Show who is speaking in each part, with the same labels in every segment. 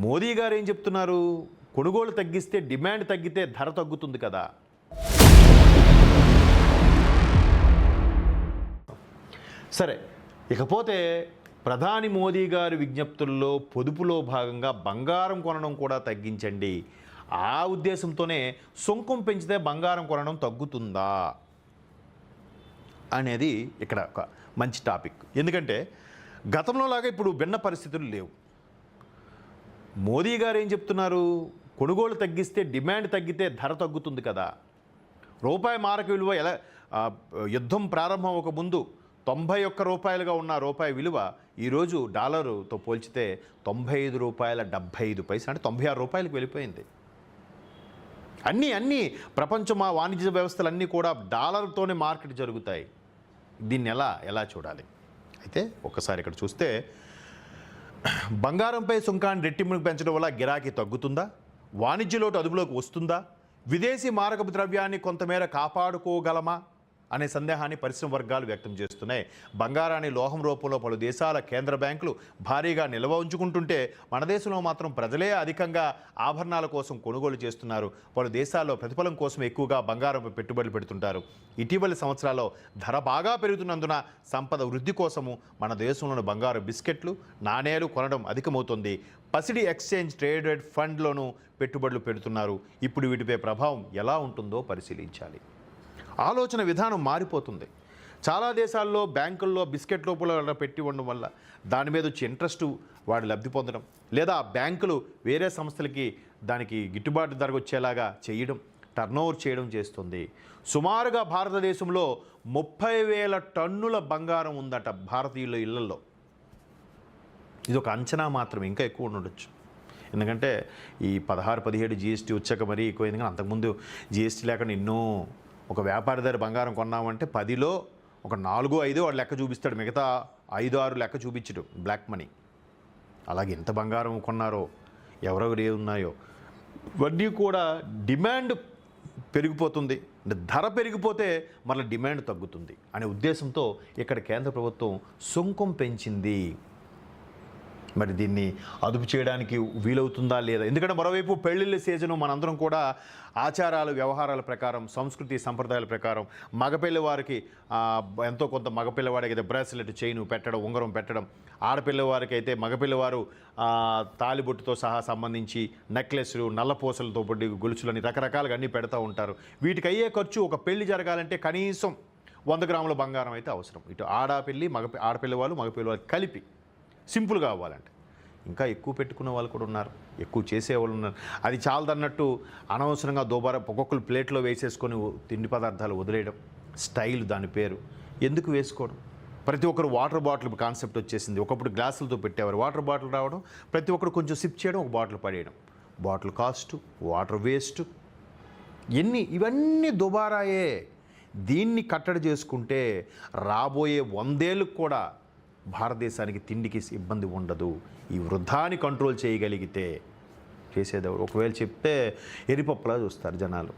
Speaker 1: మోదీ గారు ఏం చెప్తున్నారు? కొనుగోలు తగ్గిస్తే డిమాండ్ తగ్గితే ధర తగ్గుతుంది కదా. సరే, ఇకపోతే ప్రధాని మోదీ గారి విజ్ఞప్తుల్లో పొదుపులో భాగంగా బంగారం కొనడం కూడా తగ్గించండి. ఆ ఉద్దేశంతోనే సుంకం పెంచితే బంగారం కొనడం తగ్గుతుందా అనేది ఇక్కడ ఒక మంచి టాపిక్. ఎందుకంటే గతంలో లాగా ఇప్పుడు భిన్న పరిస్థితులు లేవు. మోదీ గారు ఏం చెప్తున్నారు? కొనుగోలు తగ్గిస్తే డిమాండ్ తగ్గితే ధర తగ్గుతుంది కదా. రూపాయి మారక విలువ యుద్ధం ప్రారంభం ఒక ముందు 91 రూపాయలుగా ఉన్న రూపాయి విలువ ఈరోజు డాలరుతో పోల్చితే 95 రూపాయల 75 పైసలు, అంటే 96 రూపాయలకు వెళ్ళిపోయింది. అన్నీ ప్రపంచం వాణిజ్య వ్యవస్థలన్నీ కూడా డాలర్తోనే మార్కెట్ జరుగుతాయి. దీన్ని ఎలా చూడాలి? అయితే ఒక్కసారి ఇక్కడ చూస్తే బంగారంపై సుంకాన్ని రెట్టింపుకు పెంచడం వల్ల గిరాకీ తగ్గుతుందా? వాణిజ్య లోటు అదుపులోకి వస్తుందా? విదేశీ మారకపు ద్రవ్యాన్ని కొంతమేర కాపాడుకోగలమా అనే సందేహాన్ని పరిశ్రమ వర్గాలు వ్యక్తం చేస్తున్నాయి. బంగారాన్ని లోహం రూపంలో పలు దేశాల కేంద్ర బ్యాంకులు భారీగా నిల్వ ఉంచుకుంటుంటే మన దేశంలో మాత్రం ప్రజలే అధికంగా ఆభరణాల కోసం కొనుగోలు చేస్తున్నారు. పలు దేశాల్లో ప్రతిఫలం కోసం ఎక్కువగా బంగారంపై పెట్టుబడులు పెడుతుంటారు. ఇటీవలి సంవత్సరాల్లో ధర బాగా పెరుగుతున్నందున సంపద వృద్ధి కోసము మన దేశంలోని బంగారు బిస్కెట్లు, నాణేలు కొనడం అధికమవుతుంది. పసిడి ఎక్స్చేంజ్ ట్రేడెడ్ ఫండ్లోనూ పెట్టుబడులు పెడుతున్నారు. ఇప్పుడు వీటిపై ప్రభావం ఎలా ఉంటుందో పరిశీలించాలి. ఆలోచన విధానం మారిపోతుంది. చాలా దేశాల్లో బ్యాంకుల్లో బిస్కెట్ రూపంలో పెట్టి ఉండడం వల్ల దాని మీద వచ్చి ఇంట్రెస్ట్ వాడు లబ్ధి పొందడం, లేదా బ్యాంకులు వేరే సంస్థలకి దానికి గిట్టుబాటు ధర వచ్చేలాగా చేయడం, టర్నోవర్ చేయడం చేస్తుంది. సుమారుగా భారతదేశంలో 30,000 టన్నుల బంగారం ఉందట భారతీయుల ఇళ్లలో. ఇది ఒక అంచనా మాత్రం, ఇంకా ఎక్కువ ఉండొచ్చు. ఎందుకంటే ఈ 16-17 జీఎస్టీ వచ్చాక మరీ ఎక్కువైంది. కానీ అంతకుముందు జీఎస్టీ లేకుండా ఎన్నో, ఒక వ్యాపారదారు బంగారం కొన్నామంటే 10లో ఒక 4-5 వాడు లెక్క చూపిస్తాడు, మిగతా 5-6 లెక్క చూపించడు బ్లాక్ మనీ. అలాగే ఎంత బంగారం కొన్నారో, ఎవరెవరు ఉన్నాయో ఇవన్నీ కూడా డిమాండ్ పెరిగిపోతుంది. అంటే ధర పెరిగిపోతే మళ్ళీ డిమాండ్ తగ్గుతుంది అనే ఉద్దేశంతో ఇక్కడ కేంద్ర ప్రభుత్వం సుంకం పెంచింది. మరి దీన్ని అదుపు చేయడానికి వీలవుతుందా లేదా? ఎందుకంటే మరోవైపు పెళ్ళిళ్ళ సీజను, మనందరం కూడా ఆచారాలు వ్యవహారాల ప్రకారం, సంస్కృతి సంప్రదాయాల ప్రకారం మగపిల్ల వారికి ఎంతో కొంత, మగపిల్లవాడికి అయితే బ్రాస్లెట్, చైను పెట్టడం, ఉంగరం పెట్టడం, ఆడపిల్లవారికి అయితే మగపిల్లవారు తాలిబొట్టుతో సహా సంబంధించి నెక్లెస్లు, నల్లపూసలతో పడి గొలుసులని రకరకాలుగా అన్నీ పెడతా ఉంటారు. వీటికి అయ్యే ఖర్చు, ఒక పెళ్లి జరగాలంటే కనీసం 100 గ్రాముల బంగారం అయితే అవసరం. ఇటు ఆడపిల్లవాళ్ళు మగపిల్లవాళ్ళు కలిపి సింపుల్గా అవ్వాలంటే. ఇంకా ఎక్కువ పెట్టుకునే వాళ్ళు కూడా ఉన్నారు, ఎక్కువ చేసేవాళ్ళు ఉన్నారు. అది చాలదన్నట్టు అనవసరంగా ఒక్కొక్కరు ప్లేట్లో వేసేసుకొని తిండి పదార్థాలు వదిలేయడం, స్టైల్ దాని పేరు. ఎందుకు వేసుకోవడం? ప్రతి ఒక్కరు వాటర్ బాటిల్ కాన్సెప్ట్ వచ్చేసింది. ఒకప్పుడు గ్లాసులతో పెట్టేవారు, వాటర్ బాటిల్ రావడం, ప్రతి ఒక్కరు కొంచెం సిప్ చేయడం, ఒక బాటిల్ పడేయడం. బాటిల్ కాస్ట్, వాటర్ వేస్ట్, ఇవన్నీ దుబారాయే. దీన్ని కట్టడి చేసుకుంటే రాబోయే 100 ఏళ్ళకు కూడా భారతదేశానికి తిండికి ఇబ్బంది ఉండదు. ఈ వృధాని కంట్రోల్ చేయగలిగితే. చేసేదెవరు? ఒకవేళ చెప్తే ఎరిపప్పులా చూస్తారు జనాలు.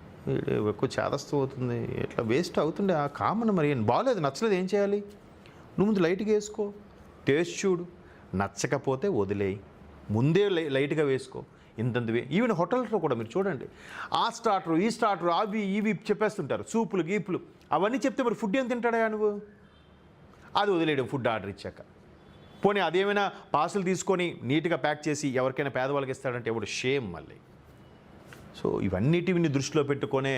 Speaker 1: ఎక్కువ చేదస్తూ అవుతుంది, ఇట్లా వేస్ట్ అవుతుండే ఆ కామన్. మరి బాగలేదు, నచ్చలేదు, ఏం చేయాలి? నువ్వు ముందు లైట్గా వేసుకో, టేస్ట్ చూడు, నచ్చకపోతే వదిలేయి. ముందే లైట్గా వేసుకో. ఇంతంతవే. ఈవెన్ హోటల్స్లో కూడా మీరు చూడండి, ఆ స్టార్టర్, ఈ స్టార్టర్, అవి ఇవి చెప్పేస్తుంటారు, సూపులు గీపులు అవన్నీ చెప్తే మరి ఫుడ్ ఏం తింటాడా నువ్వు? అది వదిలేయడం ఫుడ్ ఆర్డర్ ఇచ్చాక. పోనీ అదేమైనా పార్సల్ తీసుకొని నీట్గా ప్యాక్ చేసి ఎవరికైనా పేదవాళ్ళకి ఇస్తాడంటే ఎవడు? షేమ్ మళ్ళీ. సో ఇవన్నిటిని దృష్టిలో పెట్టుకొనే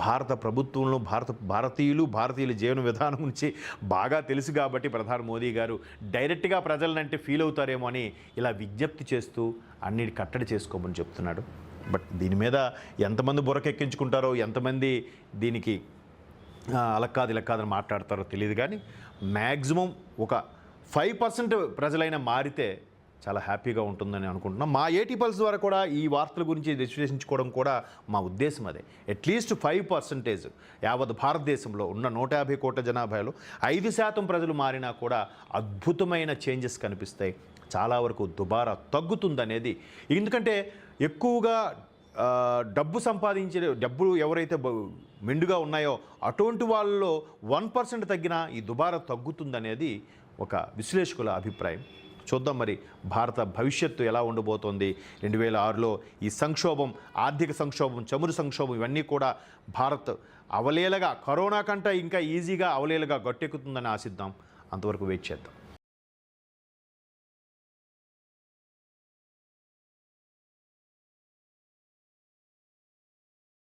Speaker 1: భారత ప్రభుత్వంలో భారతీయుల జీవన విధానం గురించి బాగా తెలుసు కాబట్టి ప్రధాని మోదీ గారు డైరెక్ట్గా ప్రజలనంటే ఫీల్ అవుతారేమో అని ఇలా విజ్ఞప్తి చేస్తూ అన్నిటి కట్టడి చేసుకోమని చెప్తున్నాడు. బట్ దీని మీద ఎంతమంది బుర్రకెక్కించుకుంటారో, ఎంతమంది దీనికి ఇలా కాదని మాట్లాడతారో తెలియదు. కానీ మ్యాక్సిమం ఒక 5% ప్రజలైనా మారితే చాలా హ్యాపీగా ఉంటుందని అనుకుంటున్నాం. మా ఏటీ పల్స్ ద్వారా కూడా ఈ వార్తల గురించి విశ్లేషించుకోవడం కూడా మా ఉద్దేశం అదే. అట్లీస్ట్ 5% యావత్ భారతదేశంలో ఉన్న 150 కోట్ల జనాభాలో 5% ప్రజలు మారినా కూడా అద్భుతమైన చేంజెస్ కనిపిస్తాయి. చాలా వరకు దుబారా తగ్గుతుందనేది. ఎందుకంటే ఎక్కువగా డబ్బు సంపాదించే డబ్బులు ఎవరైతే మెండుగా ఉన్నాయో అటువంటి వాళ్ళలో 1% తగ్గినా ఈ దుబారా తగ్గుతుందనేది ఒక విశ్లేషకుల అభిప్రాయం. చూద్దాం మరి భారత భవిష్యత్తు ఎలా ఉండబోతోంది. 2006లో ఈ సంక్షోభం, ఆర్థిక సంక్షోభం, చమురు సంక్షోభం ఇవన్నీ కూడా భారత్ అవలేలగా, కరోనా కంటే ఇంకా ఈజీగా అవలేలగా గట్టెక్కుతుందని ఆశిద్దాం. అంతవరకు వెయిట్ చేద్దాం.